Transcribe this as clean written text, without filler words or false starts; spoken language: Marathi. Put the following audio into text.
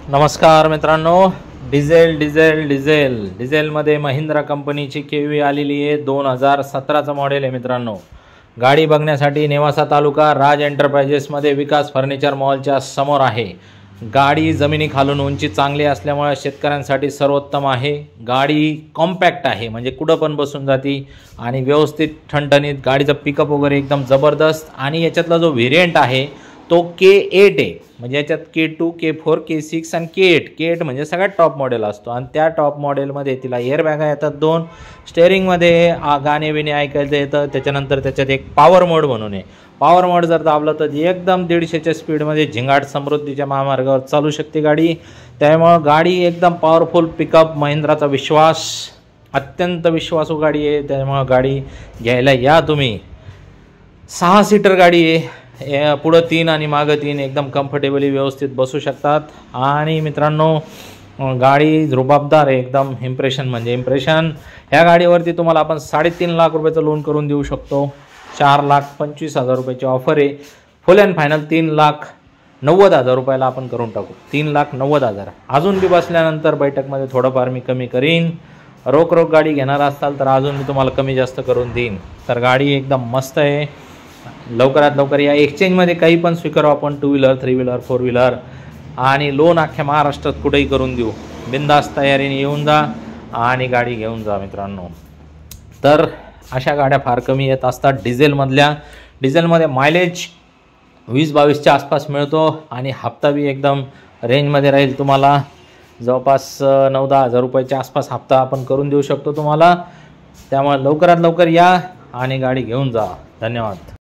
नमस्कार मित्रांनो, डिझेलमध्ये महिंद्रा कंपनीची केवी आलेली आहे। 2017चं मॉडेल आहे मित्रांनो। गाडी बघण्यासाठी नेवासा तालुका राज एंटरप्राइजेसमध्ये विकास फर्निचर मॉलच्या समोर आहे। गाडी जमिनी खालून उंची चांगली असल्यामुळे शेतकऱ्यांसाठी सर्वोत्तम आहे। गाडी कॉम्पॅक्ट आहे, म्हणजे कुठं पण बसून जाती आणि व्यवस्थित ठणठणीत। गाडीचं पिकअप वगैरे एकदम जबरदस्त। आणि याच्यातला जो व्हेरिएंट आहे तो K8 आहे, म्हणजे याच्यात K2, K4, K6 आणि K8। K8 म्हणजे सगळ्यात टॉप मॉडेल असतो आणि त्या टॉप मॉडेलमध्ये तिला एअरबॅगा येतात 2। स्टेअरिंगमध्ये गाणे बिणे ऐकायला येतं। त्याच्यानंतर त्याच्यात एक पॉवर मोड म्हणून आहे। पॉवर मोड जर दाबलं तर एकदम 150च्या स्पीडमध्ये झिंगाट समृद्धीच्या महामार्गावर चालू शकते गाडी। त्यामुळे गाडी एकदम पॉवरफुल पिकअप, महिंद्राचा विश्वास, अत्यंत विश्वासू गाडी आहे। त्यामुळे गाडी घ्यायला या तुम्ही। 6 सीटर गाडी आहे, पुढं 3 आणि मागं 3, एकदम कम्फर्टेबली व्यवस्थित बसू शकतात। आणि मित्रांनो, गाडी रुबाबदार आहे एकदम। इम्प्रेशन म्हणजे इम्प्रेशन। ह्या गाडीवरती तुम्हाला आपण 3.5 लाख रुपयाचं लोन करून देऊ शकतो। 4,25,000 रुपयाची ऑफर आहे। फुल अँड फायनल 3,90,000 रुपयाला आपण करून टाकू। 3,90,000। अजून बी बसल्यानंतर बैठकमध्ये थोडंफार मी कमी करीन। रोख गाडी घेणार असाल तर अजून मी तुम्हाला कमी जास्त करून देईन। तर गाडी एकदम मस्त आहे। लवकरात लवकर या। एक्सचेंजमध्ये काही पण स्वीकारू आपण, 2 व्हीलर, 3 व्हीलर, 4 व्हीलर, आणि लोन अख्ख्या महाराष्ट्रात कुठेही करून देऊ। बिंदास तयारीने येऊन जा आणि गाडी घेऊन जा मित्रांनो। तर अशा गाड्या फार कमी येत असतात डिझेलमधल्या। डिझेलमध्ये मायलेज 20-22च्या आसपास मिळतो आणि हप्ता बी एकदम रेंजमध्ये राहील। तुम्हाला जवळपास 9-10 रुपयाच्या आसपास हप्ता आपण करून देऊ शकतो तुम्हाला। त्यामुळे लवकरात लवकर या आणि गाडी घेऊन जा। धन्यवाद।